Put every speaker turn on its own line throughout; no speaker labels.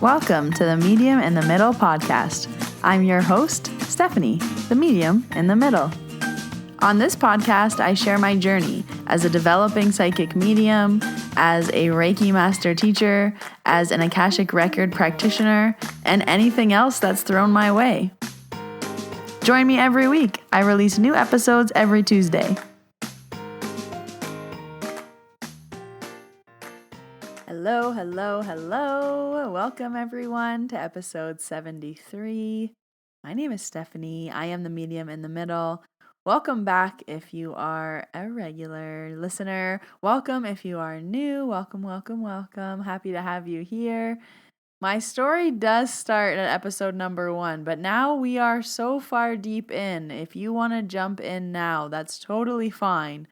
Welcome to the Medium in the Middle podcast. I'm your host, Stephanie, the Medium in the Middle. On this podcast, I share my journey as a developing psychic medium, as a Reiki master teacher, as an Akashic record practitioner, and anything else that's thrown my way. Join me every week. I release new episodes every Tuesday. Hello. Welcome everyone to episode 73. My name is Stephanie. I am the Medium in the Middle. Welcome back if you are a regular listener. Welcome if you are new. Welcome. Happy to have you here. My story does start at episode number 1, but now we are so far deep in. If you want to jump in now, that's totally fine.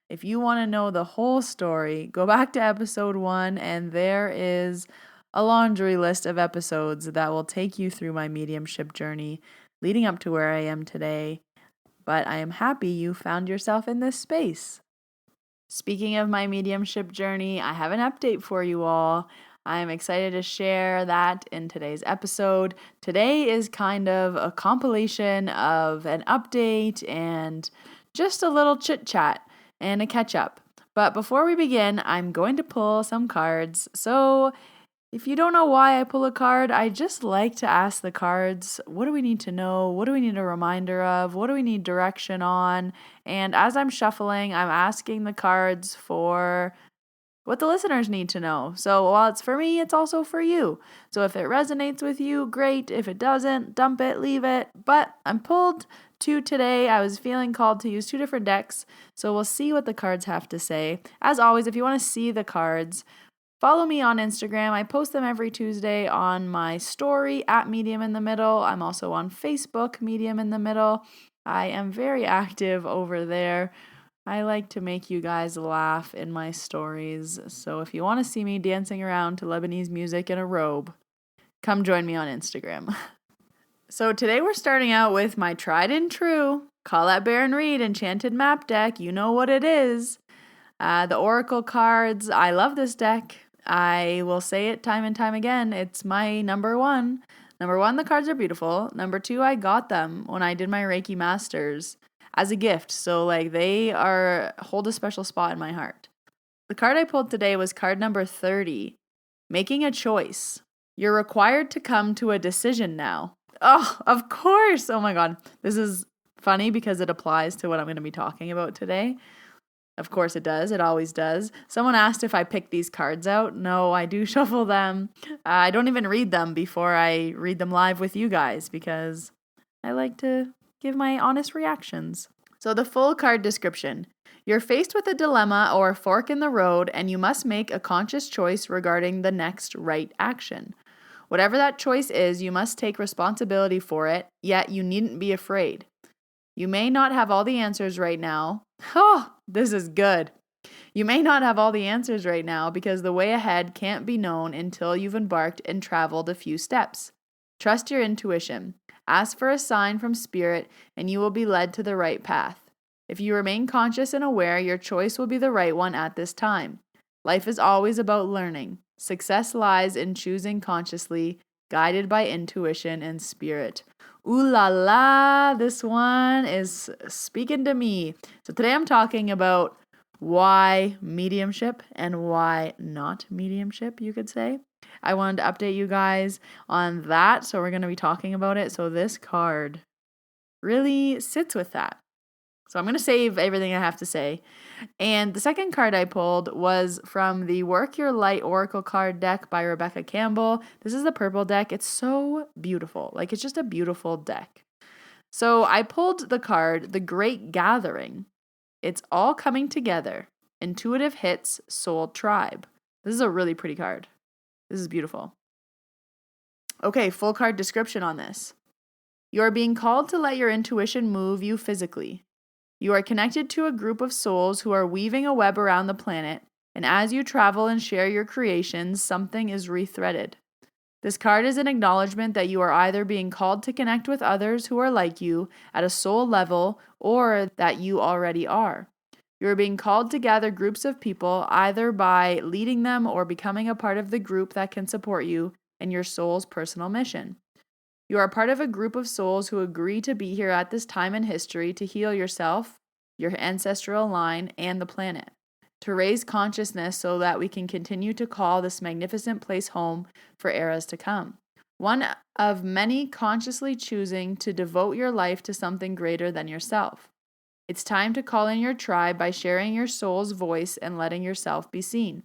If you want to know the whole story, go back to episode 1, and there is a laundry list of episodes that will take you through my mediumship journey leading up to where I am today. But I am happy you found yourself in this space. Speaking of my mediumship journey, I have an update for you all. I'm excited to share that in today's episode. Today is kind of a compilation of an update and just a little chit-chat and a catch-up. But before we begin, I'm going to pull some cards. So if you don't know why I pull a card, I just like to ask the cards, what do we need to know? What do we need a reminder of? What do we need direction on? And as I'm shuffling, I'm asking the cards for what the listeners need to know. So while it's for me, it's also for you. So if it resonates with you, great. If it doesn't, dump it, leave it. But I'm pulled 2 today. I was feeling called to use 2 different decks. So we'll see what the cards have to say. As always, if you want to see the cards, follow me on Instagram. I post them every Tuesday on my story at Medium in the Middle. I'm also on Facebook, Medium in the Middle. I am very active over there. I like to make you guys laugh in my stories. So if you want to see me dancing around to Lebanese music in a robe, come join me on Instagram. So today we're starting out with my tried and true Colette Baron Reid Enchanted Map deck. You know what it is. The Oracle cards. I love this deck. I will say it time and time again. It's my number one. Number 1, the cards are beautiful. Number 2, I got them when I did my Reiki Masters as a gift. So they hold a special spot in my heart. The card I pulled today was card number 30, Making a Choice. You're required to come to a decision now. Oh, of course. Oh my God. This is funny because it applies to what I'm going to be talking about today. Of course it does. It always does. Someone asked if I picked these cards out. No, I do shuffle them. I don't even read them before I read them live with you guys because I like to give my honest reactions. So the full card description. You're faced with a dilemma or a fork in the road, and you must make a conscious choice regarding the next right action. Whatever that choice is, you must take responsibility for it, yet you needn't be afraid. You may not have all the answers right now. Oh, this is good. You may not have all the answers right now because the way ahead can't be known until you've embarked and traveled a few steps. Trust your intuition. Ask for a sign from spirit, and you will be led to the right path. If you remain conscious and aware, your choice will be the right one at this time. Life is always about learning. Success lies in choosing consciously, guided by intuition and spirit. Ooh la la, this one is speaking to me. So today I'm talking about why mediumship and why not mediumship, you could say. I wanted to update you guys on that, so we're going to be talking about it. So this card really sits with that. So I'm going to save everything I have to say. And the second card I pulled was from the Work Your Light Oracle card deck by Rebecca Campbell. This is the purple deck. It's so beautiful. It's just a beautiful deck. So I pulled the card, The Great Gathering. It's all coming together. Intuitive hits, Soul Tribe. This is a really pretty card. This is beautiful. Okay, full card description on this. You are being called to let your intuition move you physically. You are connected to a group of souls who are weaving a web around the planet, and as you travel and share your creations, something is rethreaded. This card is an acknowledgement that you are either being called to connect with others who are like you at a soul level, or that you already are. You are being called to gather groups of people either by leading them or becoming a part of the group that can support you, and your soul's personal mission. You are part of a group of souls who agree to be here at this time in history to heal yourself, your ancestral line, and the planet, to raise consciousness so that we can continue to call this magnificent place home for eras to come. One of many consciously choosing to devote your life to something greater than yourself. It's time to call in your tribe by sharing your soul's voice and letting yourself be seen.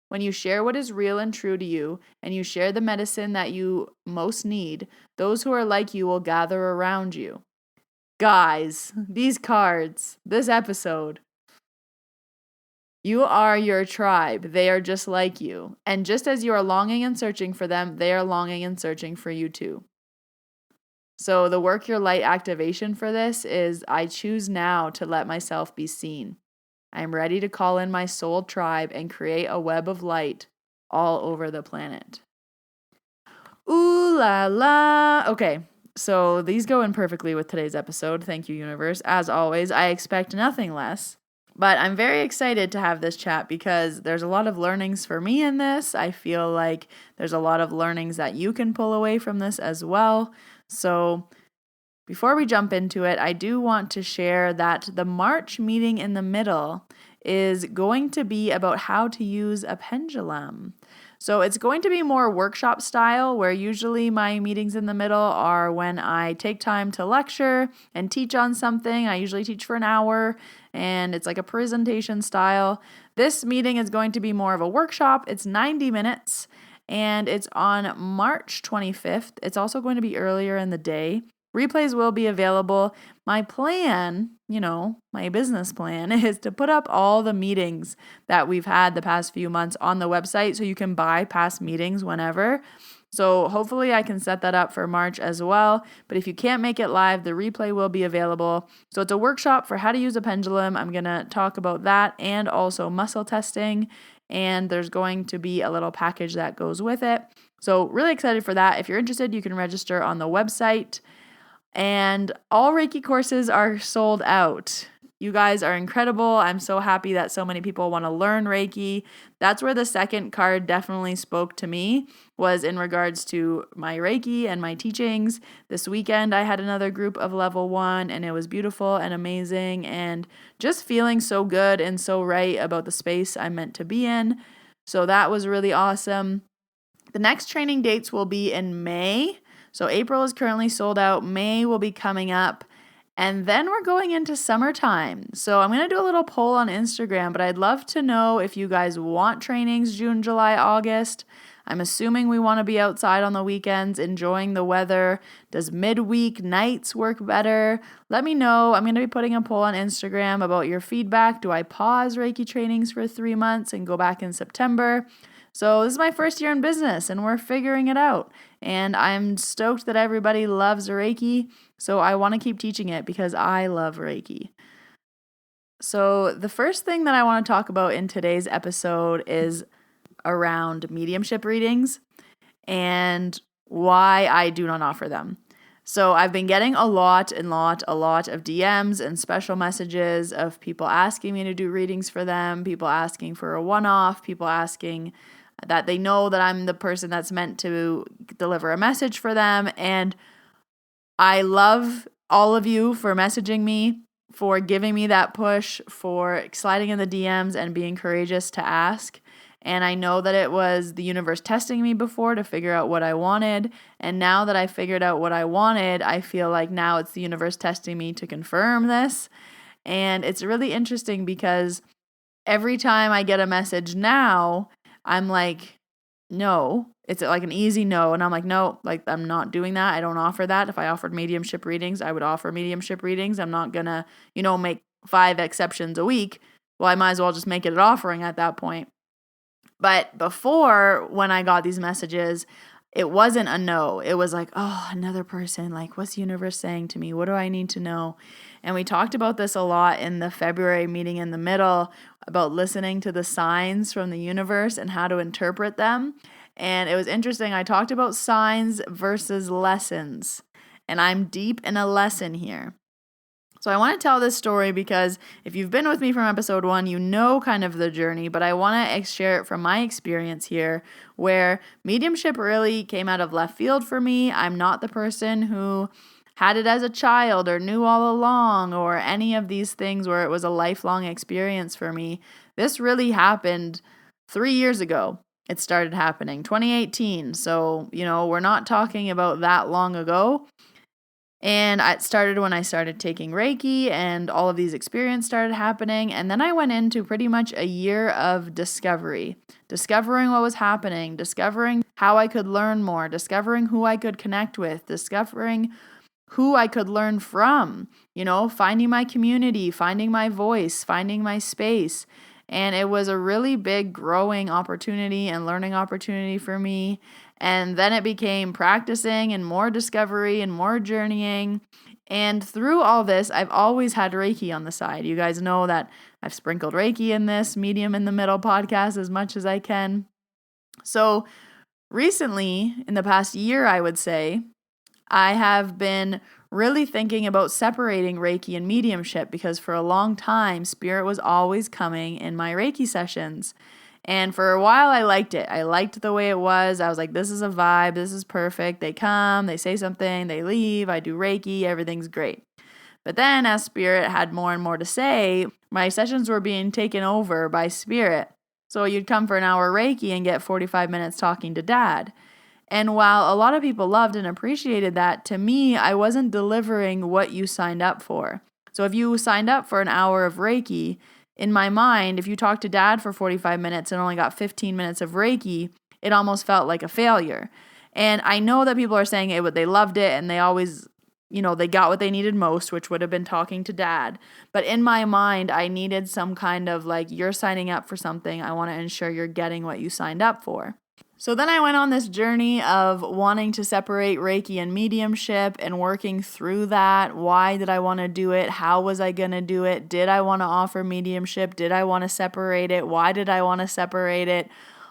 When you share what is real and true to you, and you share the medicine that you most need, those who are like you will gather around you. Guys, these cards, this episode, you are your tribe. They are just like you. And just as you are longing and searching for them, they are longing and searching for you too. So the work your light activation for this is I choose now to let myself be seen. I am ready to call in my soul tribe and create a web of light all over the planet. Ooh la la. Okay, so these go in perfectly with today's episode. Thank you, universe. As always, I expect nothing less. But I'm very excited to have this chat because there's a lot of learnings for me in this. I feel like there's a lot of learnings that you can pull away from this as well. So before we jump into it, I do want to share that the March meeting in the middle is going to be about how to use a pendulum. So it's going to be more workshop style, where usually my meetings in the middle are when I take time to lecture and teach on something. I usually teach for an hour, and it's like a presentation style. This meeting is going to be more of a workshop. It's 90 minutes, and it's on March 25th. It's also going to be earlier in the day. Replays will be available. My plan, my business plan is to put up all the meetings that we've had the past few months on the website so you can buy past meetings whenever. So hopefully I can set that up for March as well. But if you can't make it live, the replay will be available. So it's a workshop for how to use a pendulum. I'm going to talk about that and also muscle testing. And there's going to be a little package that goes with it. So really excited for that. If you're interested, you can register on the website. And all Reiki courses are sold out. You guys are incredible. I'm so happy that so many people want to learn Reiki. That's where the second card definitely spoke to me, was in regards to my Reiki and my teachings. This weekend, I had another group of level 1, and it was beautiful and amazing and just feeling so good and so right about the space I'm meant to be in. So that was really awesome. The next training dates will be in May. So April is currently sold out. May will be coming up. And then we're going into summertime. So I'm going to do a little poll on Instagram, but I'd love to know if you guys want trainings June, July, August. I'm assuming we want to be outside on the weekends, enjoying the weather. Does midweek nights work better? Let me know. I'm going to be putting a poll on Instagram about your feedback. Do I pause Reiki trainings for 3 months and go back in September? So this is my first year in business, and we're figuring it out. And I'm stoked that everybody loves Reiki, so I want to keep teaching it because I love Reiki. So the first thing that I want to talk about in today's episode is around mediumship readings and why I do not offer them. So I've been getting a lot of DMs and special messages of people asking me to do readings for them, people asking for a one-off, people asking that they know that I'm the person that's meant to deliver a message for them. And I love all of you for messaging me, for giving me that push, for sliding in the DMs and being courageous to ask. And I know that it was the universe testing me before to figure out what I wanted. And now that I figured out what I wanted, I feel like now it's the universe testing me to confirm this. And it's really interesting because every time I get a message now, I'm like, no. It's like an easy no. And I'm like, no, like I'm not doing that. I don't offer that. If I offered mediumship readings, I would offer mediumship readings. I'm not going to, make 5 exceptions a week. Well, I might as well just make it an offering at that point. But before, when I got these messages, it wasn't a no. It was like, oh, another person. Like, what's the universe saying to me? What do I need to know? And we talked about this a lot in the February meeting in the middle about listening to the signs from the universe and how to interpret them. And it was interesting. I talked about signs versus lessons. And I'm deep in a lesson here. So I want to tell this story because if you've been with me from episode 1, you know kind of the journey, but I want to share it from my experience here, where mediumship really came out of left field for me. I'm not the person who had it as a child or knew all along or any of these things where it was a lifelong experience for me. This really happened 3 years ago. It started happening 2018. So, we're not talking about that long ago. And it started when I started taking Reiki and all of these experiences started happening. And then I went into pretty much a year of discovering what was happening, discovering how I could learn more, discovering who I could connect with, discovering who I could learn from, finding my community, finding my voice, finding my space. And it was a really big growing opportunity and learning opportunity for me. And then it became practicing and more discovery and more journeying. And through all this, I've always had Reiki on the side. You guys know that I've sprinkled Reiki in this Medium in the Middle podcast as much as I can. So recently, in the past year, I would say, I have been really thinking about separating Reiki and mediumship because for a long time, Spirit was always coming in my Reiki sessions. And for a while, I liked it. I liked the way it was. I was like, this is a vibe. This is perfect. They come, they say something, they leave. I do Reiki. Everything's great. But then as Spirit had more and more to say, my sessions were being taken over by Spirit. So you'd come for an hour Reiki and get 45 minutes talking to Dad. And while a lot of people loved and appreciated that, to me, I wasn't delivering what you signed up for. So if you signed up for an hour of Reiki, in my mind, if you talked to Dad for 45 minutes and only got 15 minutes of Reiki, it almost felt like a failure. And I know that people are saying they loved it and they always, they got what they needed most, which would have been talking to Dad. But in my mind, I needed some kind of you're signing up for something. I want to ensure you're getting what you signed up for. So then I went on this journey of wanting to separate Reiki and mediumship and working through that. Why did I want to do it? How was I going to do it? Did I want to offer mediumship? Did I want to separate it? Why did I want to separate it?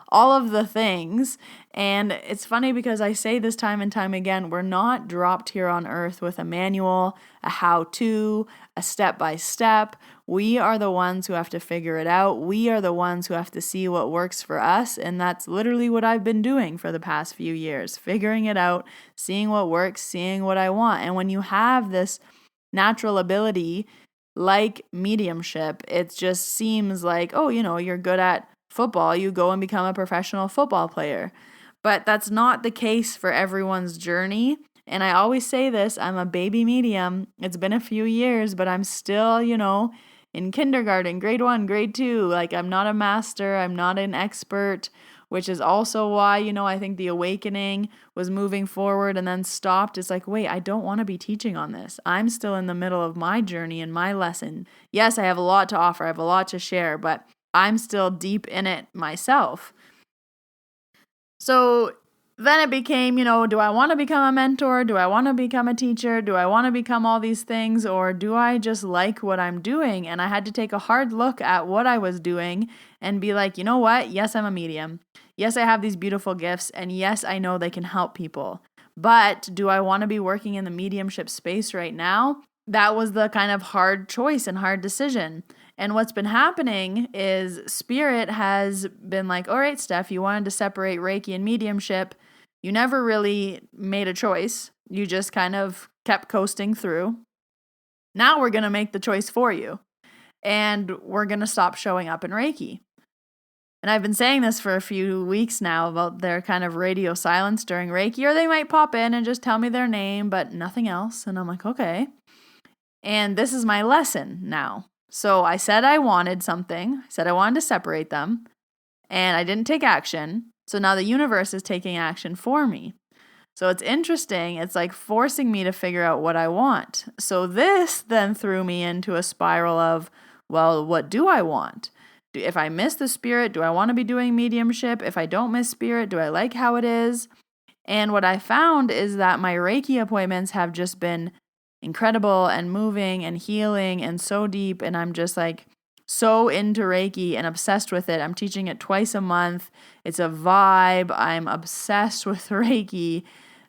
All of the things. And it's funny because I say this time and time again, we're not dropped here on earth with a manual, a how-to, a step-by-step. We are the ones who have to figure it out. We are the ones who have to see what works for us. And that's literally what I've been doing for the past few years, figuring it out, seeing what works, seeing what I want. And when you have this natural ability like mediumship, it just seems like, you're good at football, you go and become a professional football player. But that's not the case for everyone's journey. And I always say this, I'm a baby medium. It's been a few years, but I'm still, in kindergarten, grade 1, grade 2. I'm not a master, I'm not an expert, which is also why, I think the awakening was moving forward and then stopped. It's like, wait, I don't want to be teaching on this. I'm still in the middle of my journey and my lesson. Yes, I have a lot to offer, I have a lot to share, but I'm still deep in it myself. So then it became, do I want to become a mentor? Do I want to become a teacher? Do I want to become all these things? Or do I just like what I'm doing? And I had to take a hard look at what I was doing and be like, you know what? Yes, I'm a medium. Yes, I have these beautiful gifts. And yes, I know they can help people. But do I want to be working in the mediumship space right now? That was the kind of hard choice and hard decision. And what's been happening is Spirit has been like, all right, Steph, you wanted to separate Reiki and mediumship. You never really made a choice. You just kind of kept coasting through. Now we're going to make the choice for you. And we're going to stop showing up in Reiki. And I've been saying this for a few weeks now about their kind of radio silence during Reiki, or they might pop in and just tell me their name, but nothing else. And I'm like, okay. And this is my lesson now. So I said I wanted something. I said I wanted to separate them. And I didn't take action. So now the universe is taking action for me. So it's interesting. It's like forcing me to figure out what I want. So this then threw me into a spiral of, well, what do I want? If I miss the Spirit, do I want to be doing mediumship? If I don't miss Spirit, do I like how it is? And what I found is that my Reiki appointments have just been incredible and moving and healing and so deep. And I'm just so into Reiki and obsessed with it. I'm teaching it twice a month. It's a vibe. I'm obsessed with Reiki.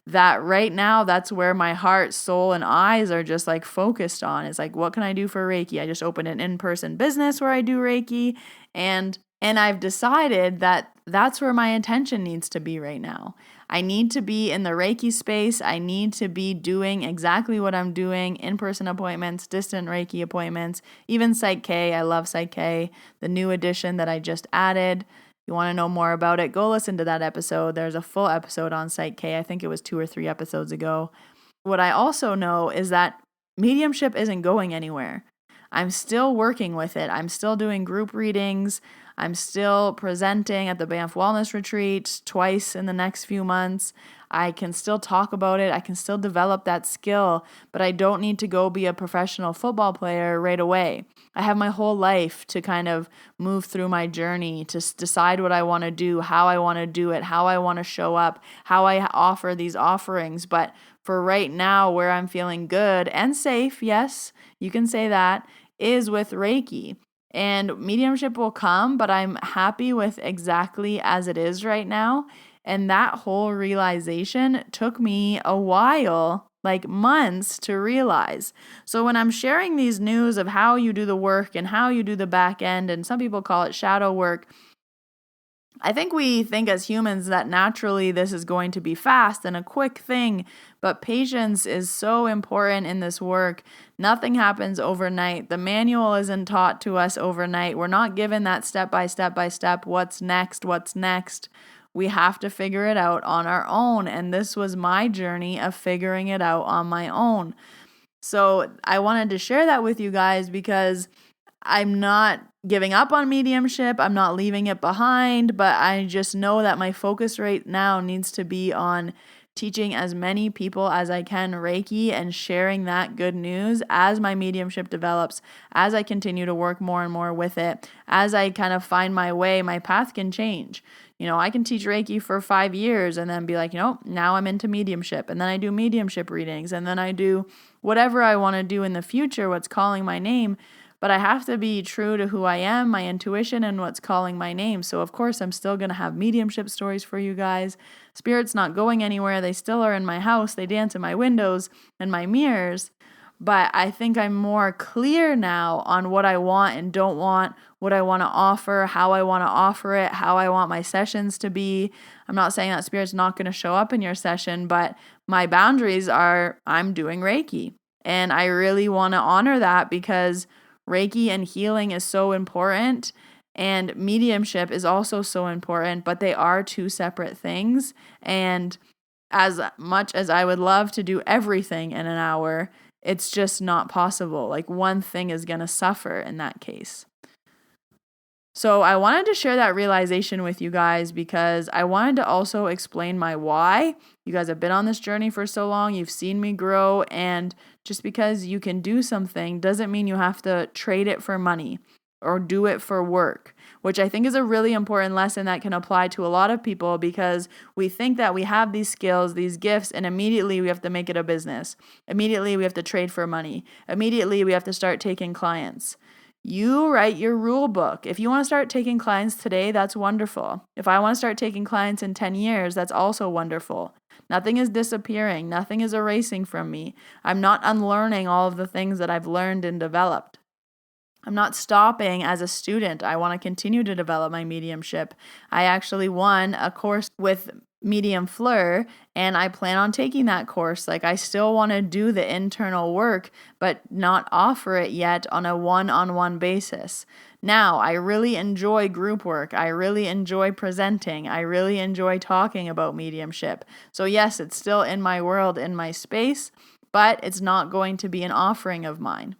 that right now, that's where my heart, soul, and eyes are just like focused on. It's like, what can I do for Reiki? I just opened an in-person business where I do Reiki, and I've decided that that's where my attention needs to be right now. I need to be in the Reiki space. I need to be doing exactly what I'm doing, in-person appointments, distant Reiki appointments, even Psych K. I love Psych K, the new edition that I just added. You want to know more about it, go listen to that episode. There's a full episode on Psych K. I think it was 2 or 3 episodes ago. What I also know is that mediumship isn't going anywhere. I'm still working with it. I'm still doing group readings. I'm still presenting at the Banff Wellness Retreat twice in the next few months. I can still talk about it. I can still develop that skill, but I don't need to go be a professional football player right away. I have my whole life to kind of move through my journey, to decide what I want to do, how I want to do it, how I want to show up, how I offer these offerings. But for right now, where I'm feeling good and safe, yes, you can say that, is with Reiki. And mediumship will come, but I'm happy with exactly as it is right now. And that whole realization took me a while, like months, to realize. So when I'm sharing these news of how you do the work and how you do the back end, and some people call it shadow work, I think we think as humans that naturally this is going to be fast and a quick thing, but patience is so important in this work. Nothing happens overnight. The manual isn't taught to us overnight. We're not given that step by step, what's next. We have to figure it out on our own, and this was my journey of figuring it out on my own. So I wanted to share that with you guys because I'm not giving up on mediumship. I'm not leaving it behind, but I just know that my focus right now needs to be on teaching as many people as I can Reiki and sharing that good news as my mediumship develops, as I continue to work more and more with it, as I kind of find my way. My path can change. I can teach Reiki for 5 years and then be like, now I'm into mediumship, and then I do mediumship readings, and then I do whatever I want to do in the future, what's calling my name. But I have to be true to who I am, my intuition, and what's calling my name. So, of course, I'm still going to have mediumship stories for you guys. Spirit's not going anywhere. They still are in my house. They dance in my windows and my mirrors. But I think I'm more clear now on what I want and don't want, what I want to offer, how I want to offer it, how I want my sessions to be. I'm not saying that Spirit's not going to show up in your session, but my boundaries are I'm doing Reiki. And I really want to honor that because Reiki and healing is so important, and mediumship is also so important, but they are 2 separate things. And as much as I would love to do everything in an hour, it's just not possible. Like one thing is going to suffer in that case. So I wanted to share that realization with you guys because I wanted to also explain my why. You guys have been on this journey for so long. You've seen me grow. And just because you can do something doesn't mean you have to trade it for money or do it for work, which I think is a really important lesson that can apply to a lot of people because we think that we have these skills, these gifts, and immediately we have to make it a business. Immediately we have to trade for money. Immediately we have to start taking clients. You write your rule book. If you want to start taking clients today, that's wonderful. If I want to start taking clients in 10 years, that's also wonderful. Nothing is disappearing. Nothing is erasing from me. I'm not unlearning all of the things that I've learned and developed. I'm not stopping as a student. I want to continue to develop my mediumship. I actually won a course with Medium Fleur, and I plan on taking that course. Like I still want to do the internal work, but not offer it yet on a one-on-one basis. Now, I really enjoy group work. I really enjoy presenting. I really enjoy talking about mediumship. So yes, it's still in my world, in my space, but it's not going to be an offering of mine.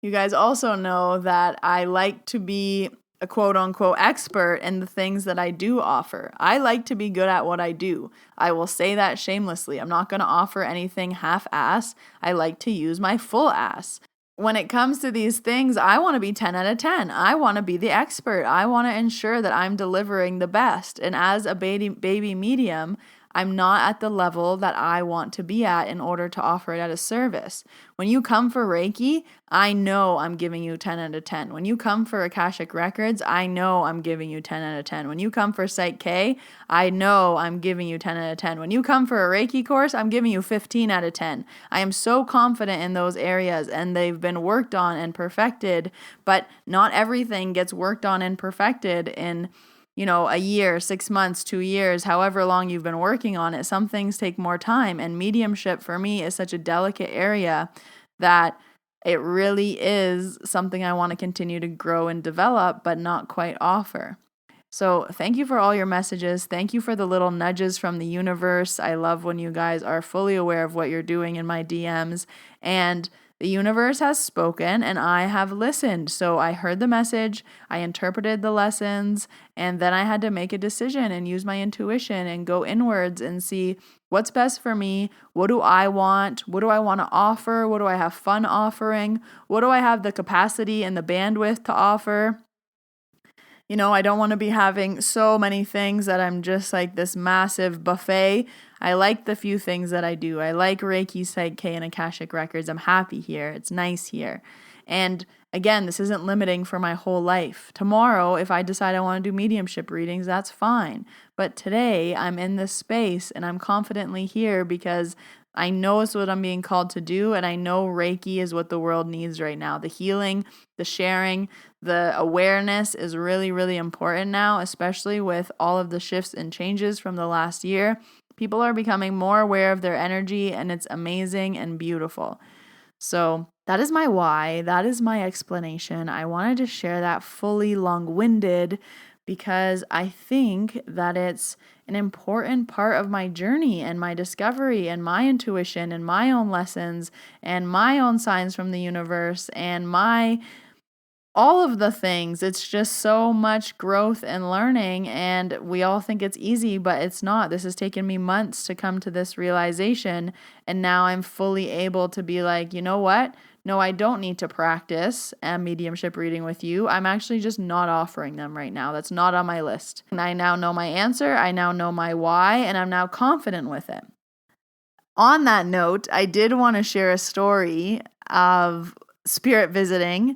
You guys also know that I like to be a quote-unquote expert in the things that I do offer. I like to be good at what I do. I will say that shamelessly. I'm not going to offer anything half-ass. I like to use my full ass. When it comes to these things, I want to be 10 out of 10. I want to be the expert. I want to ensure that I'm delivering the best. And as a baby medium, I'm not at the level that I want to be at in order to offer it at a service. When you come for Reiki, I know I'm giving you 10 out of 10. When you come for Akashic Records, I know I'm giving you 10 out of 10. When you come for Psych K, I know I'm giving you 10 out of 10. When you come for a Reiki course, I'm giving you 15 out of 10. I am so confident in those areas, and they've been worked on and perfected, but not everything gets worked on and perfected in a year, 6 months, 2 years, however long you've been working on it. Some things take more time, and mediumship for me is such a delicate area that it really is something I want to continue to grow and develop, but not quite offer. So thank you for all your messages. Thank you for the little nudges from the universe. I love when you guys are fully aware of what you're doing in my DMs, and the universe has spoken and I have listened. So I heard the message, I interpreted the lessons, and then I had to make a decision and use my intuition and go inwards and see what's best for me. What do I want? What do I want to offer? What do I have fun offering? What do I have the capacity and the bandwidth to offer? I don't want to be having so many things that I'm just like this massive buffet. I like the few things that I do. I like Reiki, Psych K, and Akashic Records. I'm happy here. It's nice here. And again, this isn't limiting for my whole life. Tomorrow, if I decide I want to do mediumship readings, that's fine. But today, I'm in this space and I'm confidently here because I know it's what I'm being called to do, and I know Reiki is what the world needs right now. The healing, the sharing, the awareness is really, really important now, especially with all of the shifts and changes from the last year. People are becoming more aware of their energy, and it's amazing and beautiful. So that is my why. That is my explanation. I wanted to share that fully long-winded because I think that it's an important part of my journey and my discovery and my intuition and my own lessons and my own signs from the universe and all of the things. It's just so much growth and learning, and we all think it's easy, but it's not. This has taken me months to come to this realization, and now I'm fully able to be like, you know what? No, I don't need to practice a mediumship reading with you. I'm actually just not offering them right now. That's not on my list. And I now know my answer. I now know my why, and I'm now confident with it. On that note, I did want to share a story of spirit visiting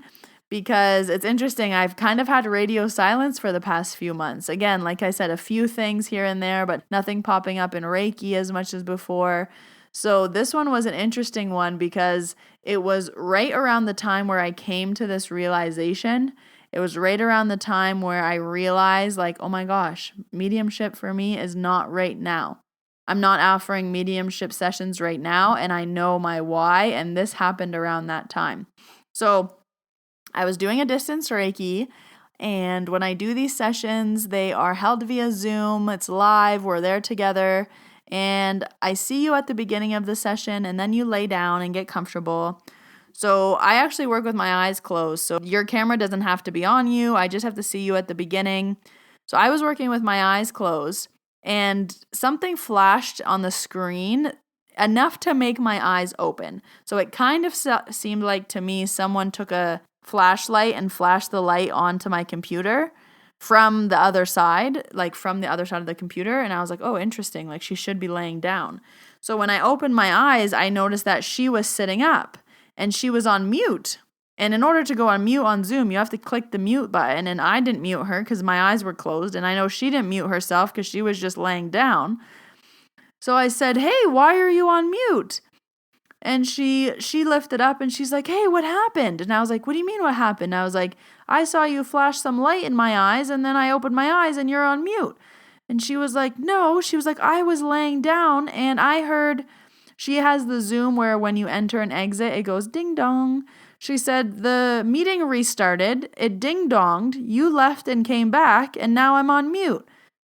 because it's interesting. I've kind of had radio silence for the past few months. Again, like I said, a few things here and there, but nothing popping up in Reiki as much as before. So this one was an interesting one because it was right around the time where I came to this realization. It was right around the time where I realized, like, oh my gosh, mediumship for me is not right now. I'm not offering mediumship sessions right now, and I know my why, and this happened around that time. So I was doing a distance Reiki, and when I do these sessions, they are held via Zoom. It's live. We're there together. And I see you at the beginning of the session, and then you lay down and get comfortable. So I actually work with my eyes closed. So your camera doesn't have to be on you. I just have to see you at the beginning. So I was working with my eyes closed, and something flashed on the screen enough to make my eyes open. So it kind of seemed like to me someone took a flashlight and flashed the light onto my computer from the other side, like from the other side of the computer. And I was like, oh, interesting. Like she should be laying down. So when I opened my eyes, I noticed that she was sitting up and she was on mute. And in order to go on mute on Zoom, you have to click the mute button. And I didn't mute her because my eyes were closed. And I know she didn't mute herself because she was just laying down. So I said, hey, why are you on mute? And she lifted up and she's like, hey, what happened? And I was like, what do you mean what happened? I was like, I saw you flash some light in my eyes and then I opened my eyes and you're on mute. And she was like, no. She was like, I was laying down and I heard, she has the Zoom where when you enter and exit, it goes ding dong. She said, the meeting restarted, it ding donged, you left and came back, and now I'm on mute.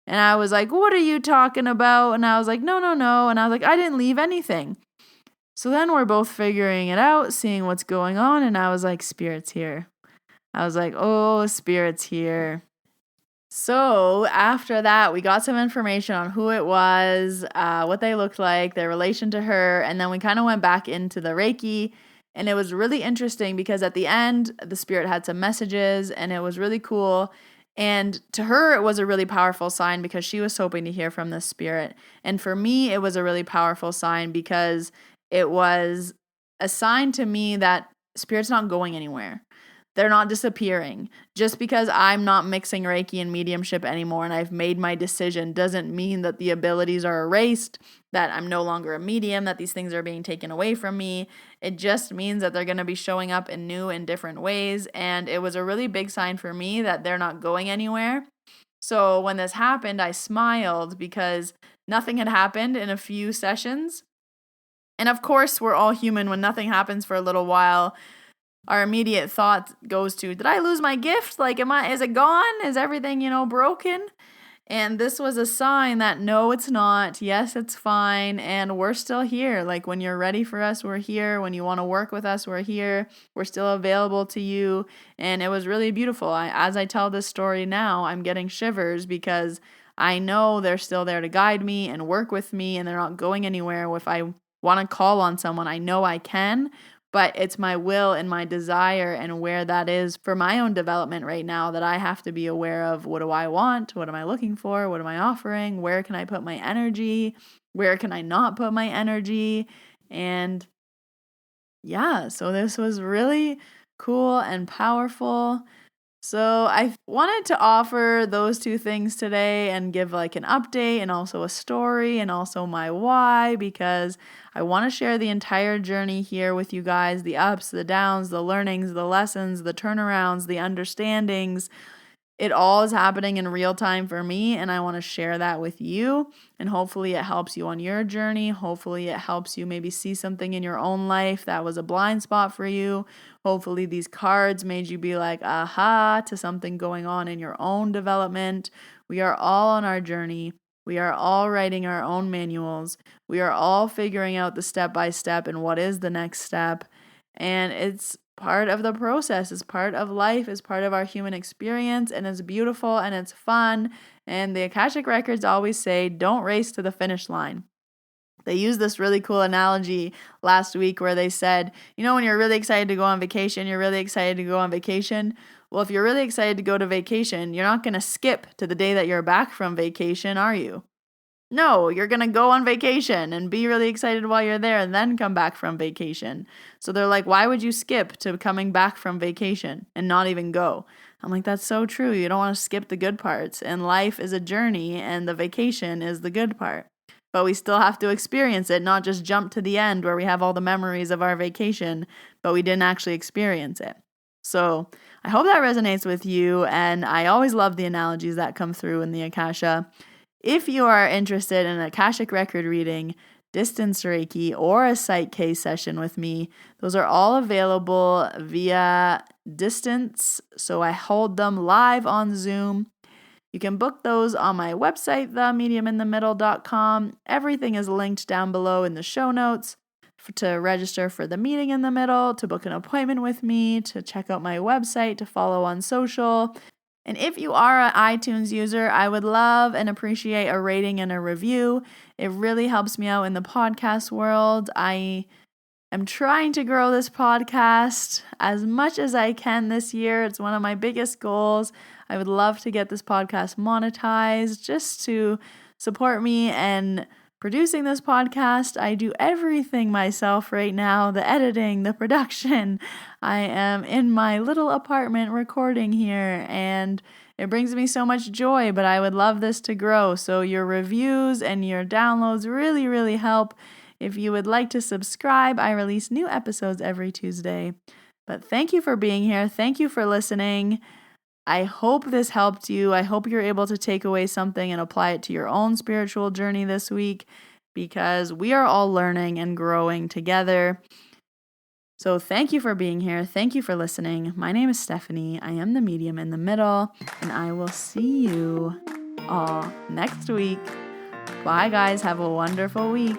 And I was like, what are you talking about? And I was like, no. And I was like, I didn't leave anything. So then we're both figuring it out, seeing what's going on. And I was like, Spirit's here. I was like, oh, Spirit's here. So after that, we got some information on who it was, what they looked like, their relation to her. And then we kind of went back into the Reiki. And it was really interesting because at the end, the Spirit had some messages and it was really cool. And to her, it was a really powerful sign because she was hoping to hear from the spirit. And for me, it was a really powerful sign because it was a sign to me that spirit's not going anywhere. They're not disappearing. Just because I'm not mixing Reiki and mediumship anymore and I've made my decision doesn't mean that the abilities are erased, that I'm no longer a medium, that these things are being taken away from me. It just means that they're going to be showing up in new and different ways. And it was a really big sign for me that they're not going anywhere. So when this happened, I smiled because nothing had happened in a few sessions. And of course, we're all human. When nothing happens for a little while, our immediate thought goes to, did I lose my gift? Like, is it gone? Is everything, broken? And this was a sign that no, it's not. Yes, it's fine. And we're still here. Like, when you're ready for us, we're here. When you want to work with us, we're here. We're still available to you. And it was really beautiful. As I tell this story now, I'm getting shivers because I know they're still there to guide me and work with me, and they're not going anywhere. If I want to call on someone, I know I can. But it's my will and my desire and where that is for my own development right now that I have to be aware of. What do I want? What am I looking for? What am I offering? Where can I put my energy? Where can I not put my energy? And yeah, so this was really cool and powerful. So I wanted to offer those two things today and give like an update and also a story and also my why, because I want to share the entire journey here with you guys, the ups, the downs, the learnings, the lessons, the turnarounds, the understandings. It all is happening in real time for me, and I want to share that with you. And hopefully it helps you on your journey. Hopefully it helps you maybe see something in your own life that was a blind spot for you. Hopefully these cards made you be like, aha, to something going on in your own development. We are all on our journey. We are all writing our own manuals. We are all figuring out the step by step and what is the next step. And it's part of the process, is part of life, is part of our human experience, and it's beautiful and it's fun. And the Akashic Records always say, don't race to the finish line. They used this really cool analogy last week where they said, when you're really excited to go on vacation, you're really excited to go on vacation. Well, if you're really excited to go to vacation, you're not going to skip to the day that you're back from vacation, are you? No, you're going to go on vacation and be really excited while you're there and then come back from vacation. So they're like, why would you skip to coming back from vacation and not even go? I'm like, that's so true. You don't want to skip the good parts. And life is a journey and the vacation is the good part. But we still have to experience it, not just jump to the end where we have all the memories of our vacation, but we didn't actually experience it. So I hope that resonates with you. And I always love the analogies that come through in the Akasha. If you are interested in an Akashic Record reading, distance Reiki, or a Psych K session with me, those are all available via distance. So I hold them live on Zoom. You can book those on my website, themediuminthemiddle.com. Everything is linked down below in the show notes to register for the meeting in the middle, to book an appointment with me, to check out my website, to follow on social. And if you are an iTunes user, I would love and appreciate a rating and a review. It really helps me out in the podcast world. I am trying to grow this podcast as much as I can this year. It's one of my biggest goals. I would love to get this podcast monetized just to support me and producing this podcast. I do everything myself right now, the editing, the production. I am in my little apartment recording here, and it brings me so much joy, but I would love this to grow. So your reviews and your downloads really, really help. If you would like to subscribe, I release new episodes every Tuesday. But thank you for being here. Thank you for listening. I hope this helped you. I hope you're able to take away something and apply it to your own spiritual journey this week, because we are all learning and growing together. So thank you for being here. Thank you for listening. My name is Stephanie. I am the medium in the middle, and I will see you all next week. Bye, guys. Have a wonderful week.